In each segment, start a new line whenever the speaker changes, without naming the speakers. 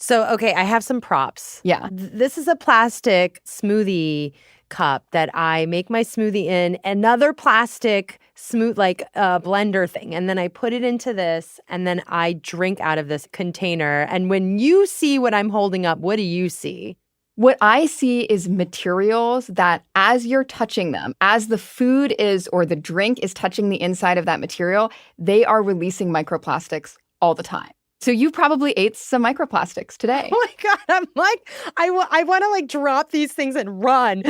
So, okay, I have some props.
Yeah.
This is a plastic smoothie cup that I make my smoothie in. Another plastic blender thing. And then I put it into this and then I drink out of this container. And when you see what I'm holding up, what do you see?
What I see is materials that as you're touching them, as the food is or the drink is touching the inside of that material, they are releasing microplastics all the time. So you probably ate some microplastics today.
Oh my God, I'm like, I want to like drop these things and run.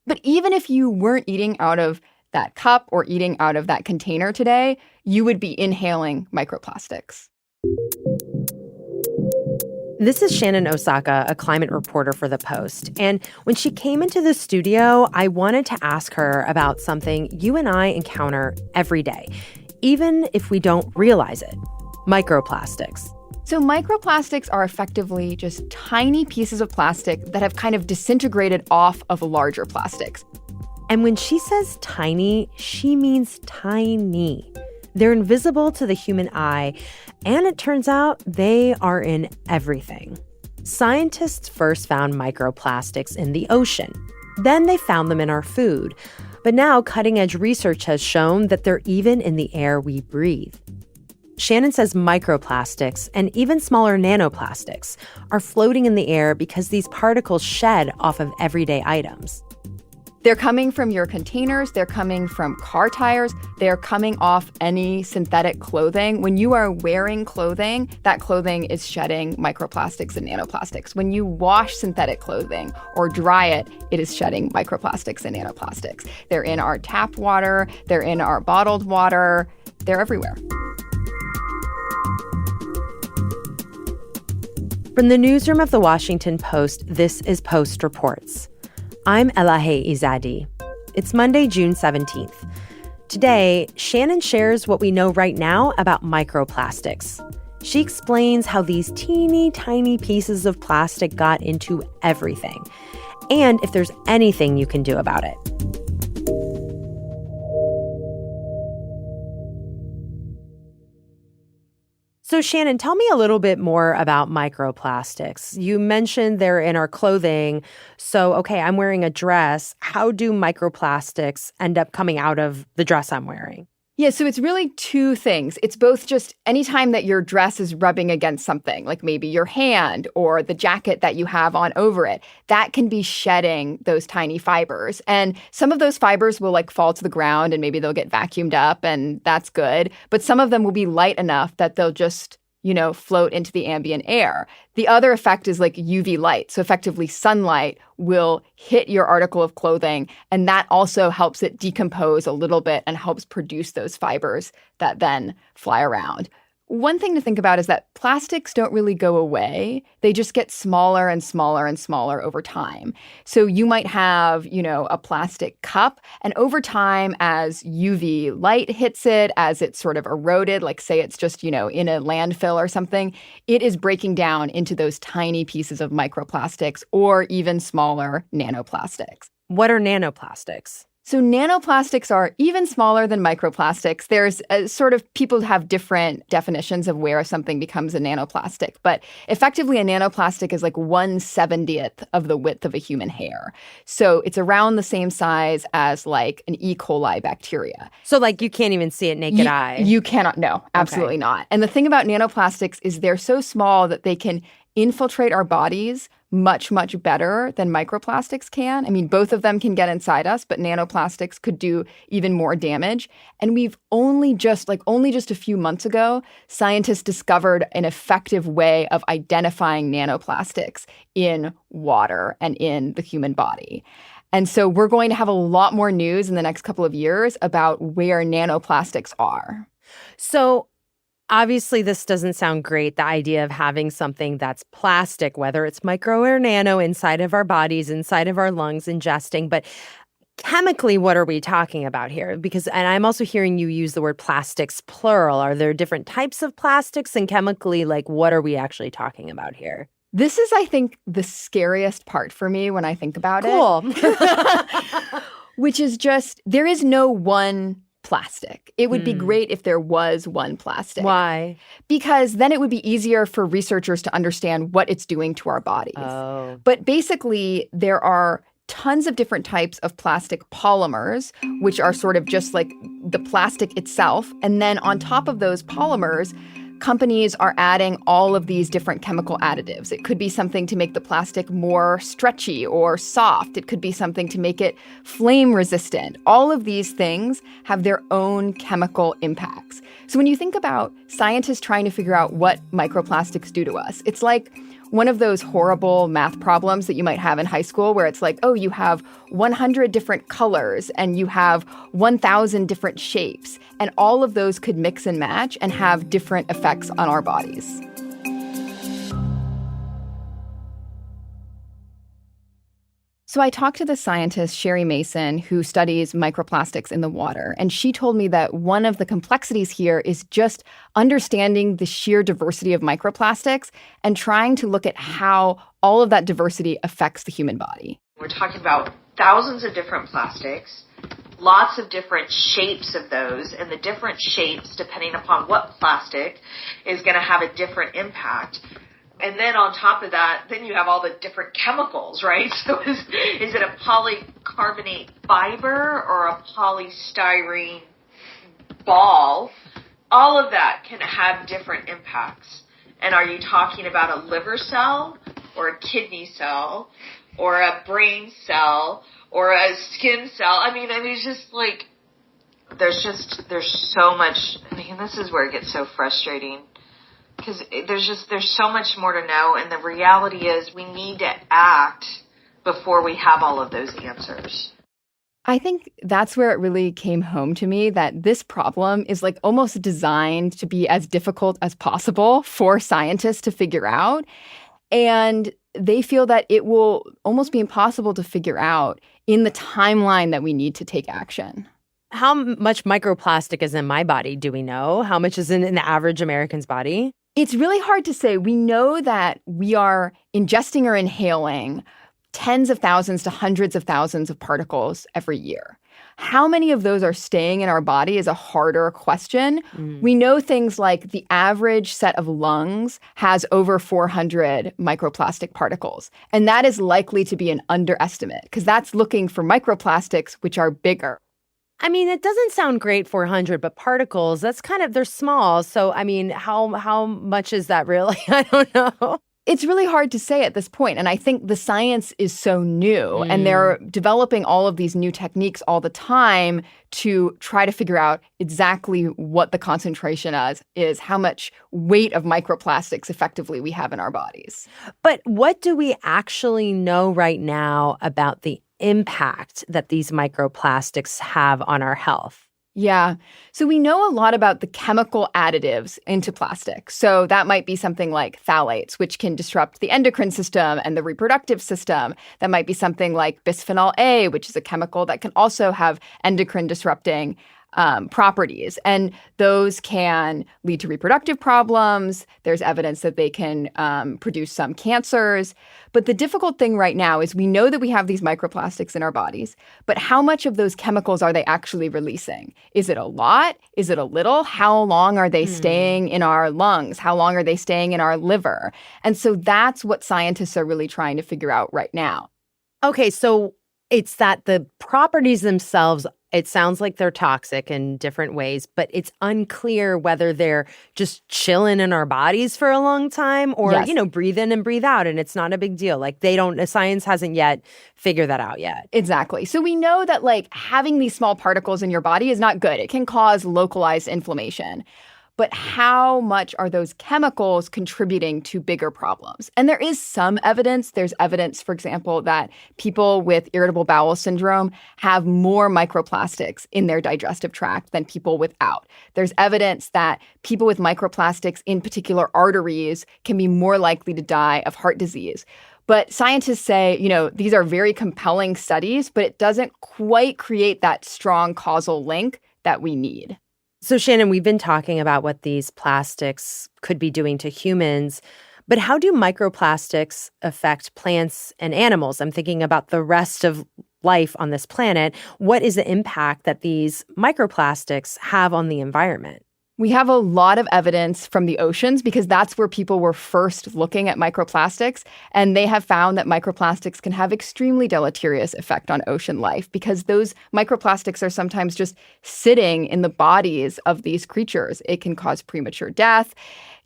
But even if you weren't eating out of that cup or eating out of that container today, you would be inhaling microplastics.
This is Shannon Osaka, a climate reporter for The Post. And when she came into the studio, I wanted to ask her about something you and I encounter every day, even if we don't realize it. Microplastics.
So microplastics are effectively just tiny pieces of plastic that have kind of disintegrated off of larger plastics.
And when she says tiny, she means tiny. They're invisible to the human eye, and it turns out they are in everything. Scientists first found microplastics in the ocean. Then they found them in our food. But now cutting-edge research has shown that they're even in the air we breathe. Shannon says microplastics and even smaller nanoplastics are floating in the air because these particles shed off of everyday items.
They're coming from your containers, they're coming from car tires, they're coming off any synthetic clothing. When you are wearing clothing, that clothing is shedding microplastics and nanoplastics. When you wash synthetic clothing or dry it, it is shedding microplastics and nanoplastics. They're in our tap water, they're in our bottled water, they're everywhere.
From the newsroom of The Washington Post, this is Post Reports. I'm Elahe Izadi. It's Monday, June 17th. Today, Shannon shares what we know right now about microplastics. She explains how these teeny tiny pieces of plastic got into everything, and if there's anything you can do about it. So Shannon, tell me a little bit more about microplastics. You mentioned they're in our clothing. So, okay, I'm wearing a dress. How do microplastics end up coming out of the dress I'm wearing?
Yeah, so it's really two things. It's both just anytime that your dress is rubbing against something, like maybe your hand or the jacket that you have on over it, that can be shedding those tiny fibers. And some of those fibers will like fall to the ground and maybe they'll get vacuumed up and that's good. But some of them will be light enough that they'll just float into the ambient air. The other effect is like UV light. So effectively sunlight will hit your article of clothing, and that also helps it decompose a little bit and helps produce those fibers that then fly around. One thing to think about is that plastics don't really go away. They just get smaller and smaller and smaller over time. So you might have, a plastic cup, and over time, as UV light hits it, as it's sort of eroded, like say it's just, in a landfill or something, it is breaking down into those tiny pieces of microplastics or even smaller nanoplastics.
What are nanoplastics?
So nanoplastics are even smaller than microplastics. There's people have different definitions of where something becomes a nanoplastic, but effectively a nanoplastic is like 1/70th of the width of a human hair. So it's around the same size as like an E. coli bacteria.
So like you can't even see it naked eye?
You cannot, no, absolutely not. And the thing about nanoplastics is they're so small that they can infiltrate our bodies much, much better than microplastics can. I mean, both of them can get inside us, but nanoplastics could do even more damage. And we've only just a few months ago, scientists discovered an effective way of identifying nanoplastics in water and in the human body. And so we're going to have a lot more news in the next couple of years about where nanoplastics are.
So obviously, this doesn't sound great, the idea of having something that's plastic, whether it's micro or nano, inside of our bodies, inside of our lungs, ingesting. But chemically, what are we talking about here? And I'm also hearing you use the word plastics, plural. Are there different types of plastics? And chemically, what are we actually talking about here?
This is, I think, the scariest part for me when I think about
it.
Which is just, there is no one plastic. It would be great if there was one plastic.
Why?
Because then it would be easier for researchers to understand what it's doing to our bodies.
Oh.
But basically, there are tons of different types of plastic polymers, which are sort of just like the plastic itself. And then on top of those polymers, companies are adding all of these different chemical additives. It could be something to make the plastic more stretchy or soft. It could be something to make it flame resistant. All of these things have their own chemical impacts. So when you think about scientists trying to figure out what microplastics do to us, it's like one of those horrible math problems that you might have in high school where it's like, oh, you have 100 different colors and you have 1,000 different shapes. And all of those could mix and match and have different effects on our bodies. So I talked to the scientist, Sherry Mason, who studies microplastics in the water. And she told me that one of the complexities here is just understanding the sheer diversity of microplastics and trying to look at how all of that diversity affects the human body.
We're talking about thousands of different plastics, lots of different shapes of those, and the different shapes, depending upon what plastic, is going to have a different impact. And then on top of that, then you have all the different chemicals, right? So is it a polycarbonate fiber or a polystyrene ball? All of that can have different impacts. And are you talking about a liver cell or a kidney cell or a brain cell or a skin cell? I mean, it's just like, there's so much. I mean, this is where it gets so frustrating. Because there's so much more to know, and the reality is we need to act before we have all of those answers.
I think that's where it really came home to me, that this problem is like almost designed to be as difficult as possible for scientists to figure out. And they feel that it will almost be impossible to figure out in the timeline that we need to take action.
How much microplastic is in my body? Do we know? How much is in the average American's body?
It's really hard to say. We know that we are ingesting or inhaling tens of thousands to hundreds of thousands of particles every year. How many of those are staying in our body is a harder question. We know things like the average set of lungs has over 400 microplastic particles. And that is likely to be an underestimate because that's looking for microplastics, which are bigger.
I mean, it doesn't sound great, 400, but particles, that's kind of, they're small. So, I mean, how much is that really? I don't know.
It's really hard to say at this point. And I think the science is so new and they're developing all of these new techniques all the time to try to figure out exactly what the concentration is, how much weight of microplastics effectively we have in our bodies.
But what do we actually know right now about the impact that these microplastics have on our health?
Yeah. So we know a lot about the chemical additives into plastic. So that might be something like phthalates, which can disrupt the endocrine system and the reproductive system. That might be something like bisphenol A, which is a chemical that can also have endocrine disrupting properties. And those can lead to reproductive problems. There's evidence that they can produce some cancers. But the difficult thing right now is we know that we have these microplastics in our bodies, but how much of those chemicals are they actually releasing? Is it a lot? Is it a little? How long are they staying in our lungs? How long are they staying in our liver? And so that's what scientists are really trying to figure out right now.
Okay, so it's that the properties themselves, it sounds like they're toxic in different ways, but it's unclear whether they're just chilling in our bodies for a long time or, breathe in and breathe out, and it's not a big deal. Like science hasn't yet figured that out yet.
Exactly. So we know that having these small particles in your body is not good. It can cause localized inflammation. But how much are those chemicals contributing to bigger problems? And there is some evidence. There's evidence, for example, that people with irritable bowel syndrome have more microplastics in their digestive tract than people without. There's evidence that people with microplastics in particular arteries can be more likely to die of heart disease. But scientists say, these are very compelling studies, but it doesn't quite create that strong causal link that we need.
So, Shannon, we've been talking about what these plastics could be doing to humans, but how do microplastics affect plants and animals? I'm thinking about the rest of life on this planet, what is the impact that these microplastics have on the environment?
We have a lot of evidence from the oceans because that's where people were first looking at microplastics. And they have found that microplastics can have extremely deleterious effect on ocean life because those microplastics are sometimes just sitting in the bodies of these creatures. It can cause premature death.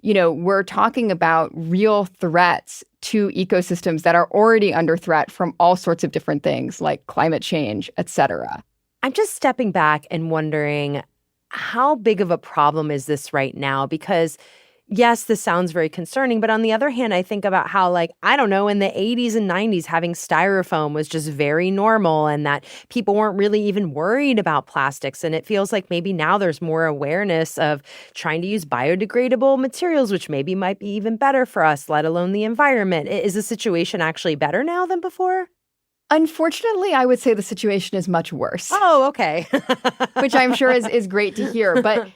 We're talking about real threats to ecosystems that are already under threat from all sorts of different things like climate change, et cetera.
I'm just stepping back and wondering, how big of a problem is this right now? Because yes, this sounds very concerning, but on the other hand, I think about how, I don't know, in the 80s and 90s, having styrofoam was just very normal and that people weren't really even worried about plastics. And it feels like maybe now there's more awareness of trying to use biodegradable materials, which maybe might be even better for us, let alone the environment. Is the situation actually better now than before?
Unfortunately, I would say the situation is much worse.
Oh, okay.
Which I'm sure is great to hear. But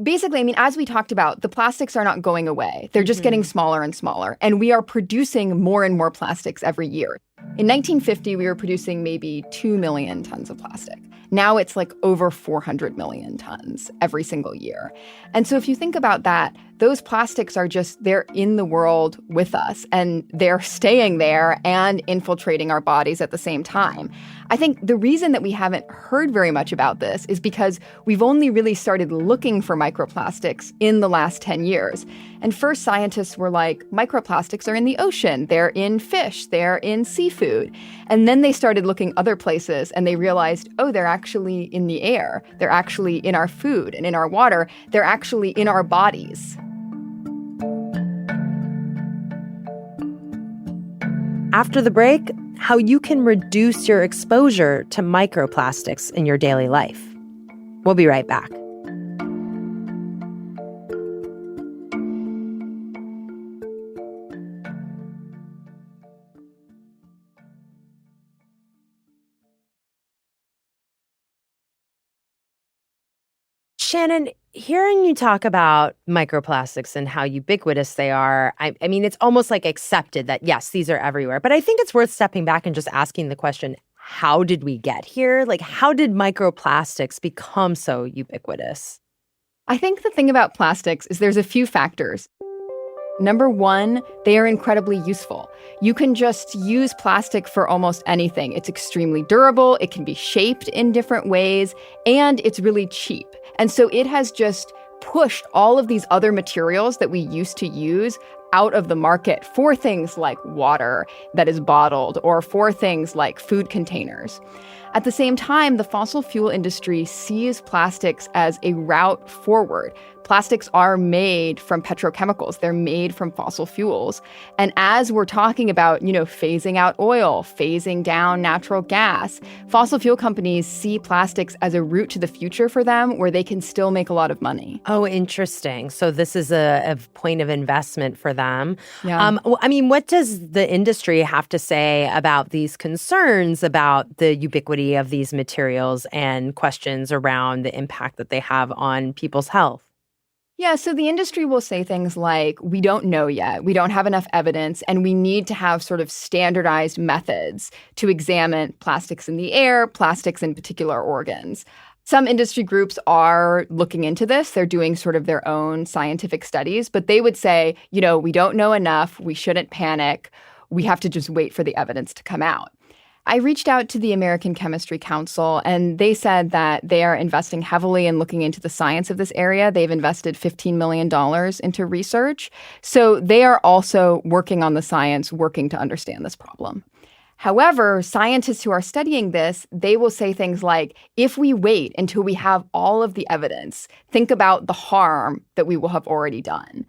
basically, as we talked about, the plastics are not going away. They're just getting smaller and smaller. And we are producing more and more plastics every year. In 1950, we were producing maybe 2 million tons of plastic. Now it's over 400 million tons every single year. And so if you think about that, those plastics are they're in the world with us and they're staying there and infiltrating our bodies at the same time. I think the reason that we haven't heard very much about this is because we've only really started looking for microplastics in the last 10 years. And first scientists were like, microplastics are in the ocean, they're in fish, they're in seafood. And then they started looking other places and they realized, oh, they're actually in the air. They're actually in our food and in our water. They're actually in our bodies.
After the break, how you can reduce your exposure to microplastics in your daily life. We'll be right back. Shannon, hearing you talk about microplastics and how ubiquitous they are, I mean, it's almost accepted that, yes, these are everywhere. But I think it's worth stepping back and just asking the question, how did we get here? How did microplastics become so ubiquitous?
I think the thing about plastics is there's a few factors. Number one, they are incredibly useful. You can just use plastic for almost anything. It's extremely durable, it can be shaped in different ways, and it's really cheap. And so it has just pushed all of these other materials that we used to use out of the market for things like water that is bottled or for things like food containers. At the same time, the fossil fuel industry sees plastics as a route forward. Plastics are made from petrochemicals. They're made from fossil fuels. And as we're talking about, phasing out oil, phasing down natural gas, fossil fuel companies see plastics as a route to the future for them where they can still make a lot of money.
Oh, interesting. So this is a point of investment for them.
Yeah.
What does the industry have to say about these concerns about the ubiquity of these materials and questions around the impact that they have on people's health?
Yeah, so the industry will say things like, we don't know yet, we don't have enough evidence, and we need to have sort of standardized methods to examine plastics in the air, plastics in particular organs. Some industry groups are looking into this. They're doing sort of their own scientific studies, but they would say, we don't know enough, we shouldn't panic, we have to just wait for the evidence to come out. I reached out to the American Chemistry Council, and they said that they are investing heavily in looking into the science of this area. They've invested $15 million into research. So they are also working on the science, working to understand this problem. However, scientists who are studying this, they will say things like, if we wait until we have all of the evidence, think about the harm that we will have already done.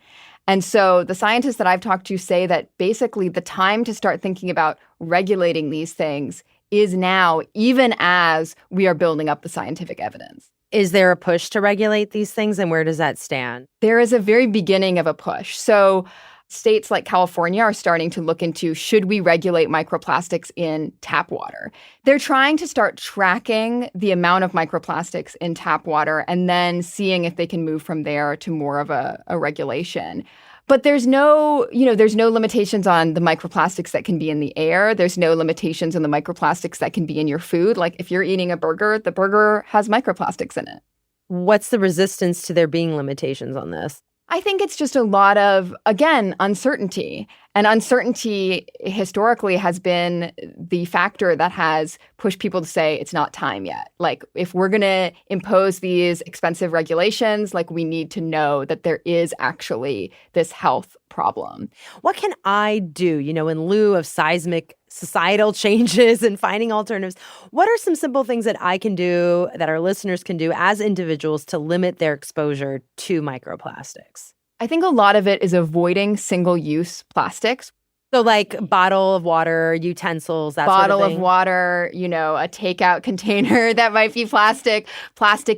And so the scientists that I've talked to say that basically the time to start thinking about regulating these things is now, even as we are building up the scientific evidence.
Is there a push to regulate these things, and where does that stand?
There is a very beginning of a push. So states like California are starting to look into, should we regulate microplastics in tap water? They're trying to start tracking the amount of microplastics in tap water and then seeing if they can move from there to more of a regulation. But there's no limitations on the microplastics that can be in the air. There's no limitations on the microplastics that can be in your food. Like if you're eating a burger, the burger has microplastics in it.
What's the resistance to there being limitations on this?
I think it's just a lot of, again, uncertainty. And uncertainty historically has been the factor that has pushed people to say it's not time yet. Like, if we're going to impose these expensive regulations, like, we need to know that there is actually this health problem.
What can I do, in lieu of seismic societal changes and finding alternatives? What are some simple things that I can do, that our listeners can do as individuals to limit their exposure to microplastics?
I think a lot of it is avoiding single-use plastics.
So like bottle of water, utensils, that
bottle
sort of thing.
Of water, a takeout container that might be plastic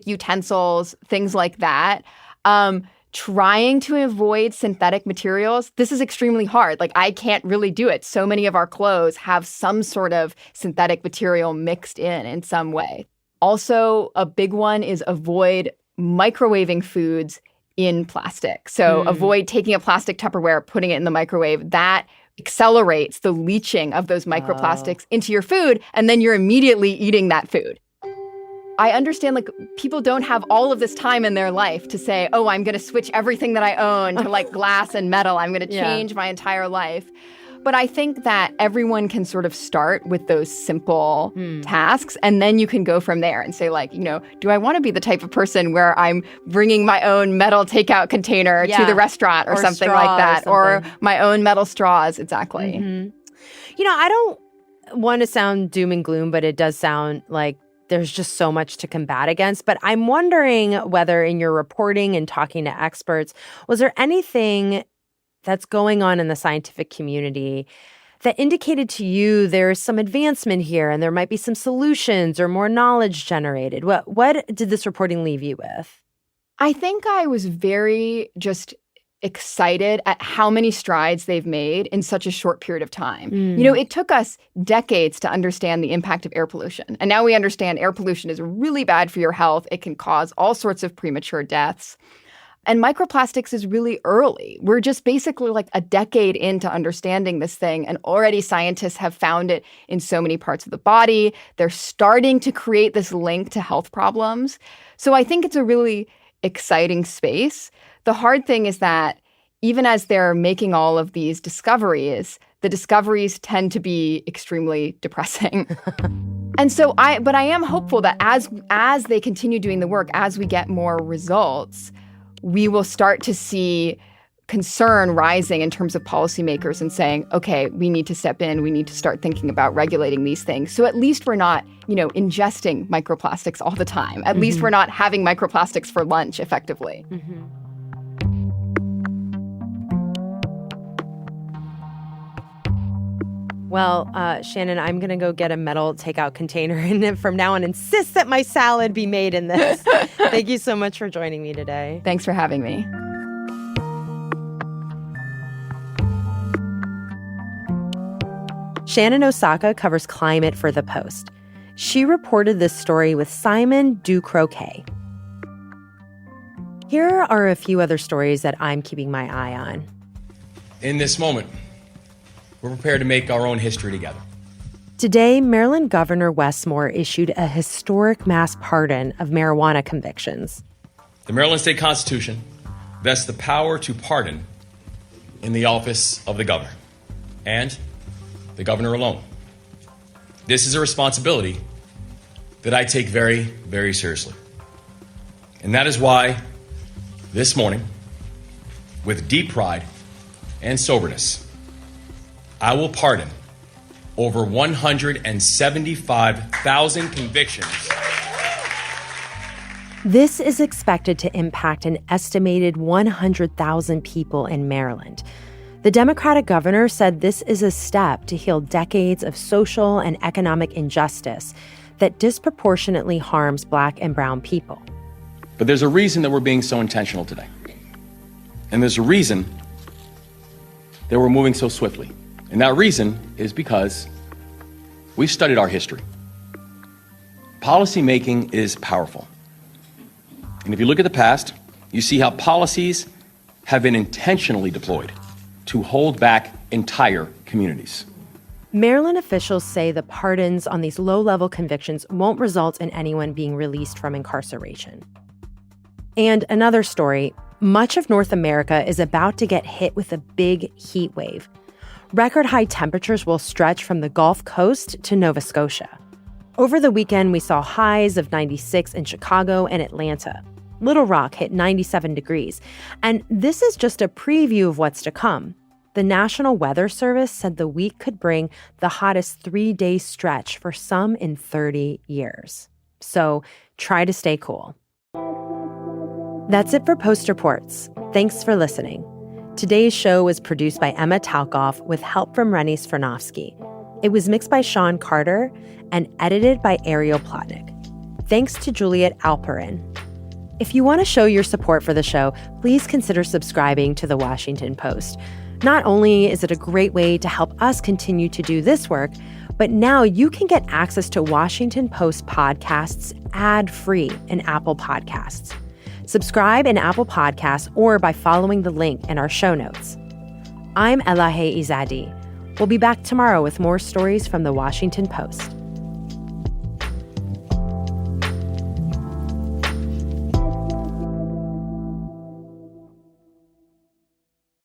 utensils, things like that. Trying to avoid synthetic materials. This is extremely hard. Like, I can't really do it. So many of our clothes have some sort of synthetic material mixed in some way. Also, a big one is avoid microwaving foods in plastic. So avoid taking a plastic Tupperware, putting it in the microwave. That accelerates the leaching of those microplastics into your food, and then you're immediately eating that food. I understand, like, people don't have all of this time in their life to say, oh, I'm going to switch everything that I own to like glass and metal. I'm going to change my entire life. But I think that everyone can sort of start with those simple tasks, and then you can go from there and say, like, do I want to be the type of person where I'm bringing my own metal takeout container to the restaurant or something like that, or my own metal straws? Exactly.
Mm-hmm. I don't want to sound doom and gloom, but it does sound like there's just so much to combat against. But I'm wondering whether in your reporting and talking to experts, was there anything that's going on in the scientific community that indicated to you there's some advancement here and there might be some solutions or more knowledge generated? What did this reporting leave you with?
I think I was very just excited at how many strides they've made in such a short period of time. It took us decades to understand the impact of air pollution. And now we understand air pollution is really bad for your health. It can cause all sorts of premature deaths. And microplastics is really early. We're just basically like a decade into understanding this thing, and already scientists have found it in so many parts of the body. They're starting to create this link to health problems. So I think it's a really exciting space. The hard thing is that even as they're making all of these discoveries, the discoveries tend to be extremely depressing. And so I am hopeful that as they continue doing the work, as we get more results, we will start to see concern rising in terms of policymakers and saying, okay, we need to step in. We need to start thinking about regulating these things. So at least we're not, ingesting microplastics all the time. At least we're not having microplastics for lunch effectively.
Well, Shannon, I'm going to go get a metal takeout container and then from now on insist that my salad be made in this. Thank you so much for joining me today.
Thanks for having me.
Shannon Osaka covers climate for The Post. She reported this story with Simon Ducroquet. Here are a few other stories that I'm keeping my eye on.
In this moment, we're prepared to make our own history together.
Today, Maryland Governor Wes Moore issued a historic mass pardon of marijuana convictions.
The Maryland State Constitution vests the power to pardon in the office of the governor, and the governor alone. This is a responsibility that I take very, very seriously. And that is why this morning, with deep pride and soberness, I will pardon over 175,000 convictions.
This is expected to impact an estimated 100,000 people in Maryland. The Democratic governor said this is a step to heal decades of social and economic injustice that disproportionately harms Black and brown people.
But there's a reason that we're being so intentional today. And there's a reason that we're moving so swiftly. And that reason is because we've studied our history. Policymaking is powerful. And if you look at the past, you see how policies have been intentionally deployed to hold back entire communities.
Maryland officials say the pardons on these low-level convictions won't result in anyone being released from incarceration. And another story, much of North America is about to get hit with a big heat wave. Record high temperatures will stretch from the Gulf Coast to Nova Scotia. Over the weekend, we saw highs of 96 in Chicago and Atlanta. Little Rock hit 97 degrees. And this is just a preview of what's to come. The National Weather Service said the week could bring the hottest 3-day stretch for some in 30 years. So try to stay cool. That's it for Post Reports. Thanks for listening. Today's show was produced by Emma Talkoff with help from Rennie Svirnovsky. It was mixed by Sean Carter and edited by Ariel Plotnick. Thanks to Juliet Alperin. If you want to show your support for the show, please consider subscribing to The Washington Post. Not only is it a great way to help us continue to do this work, but now you can get access to Washington Post podcasts ad-free in Apple Podcasts. Subscribe in Apple Podcasts or by following the link in our show notes. I'm Elahe Izadi. We'll be back tomorrow with more stories from The Washington Post.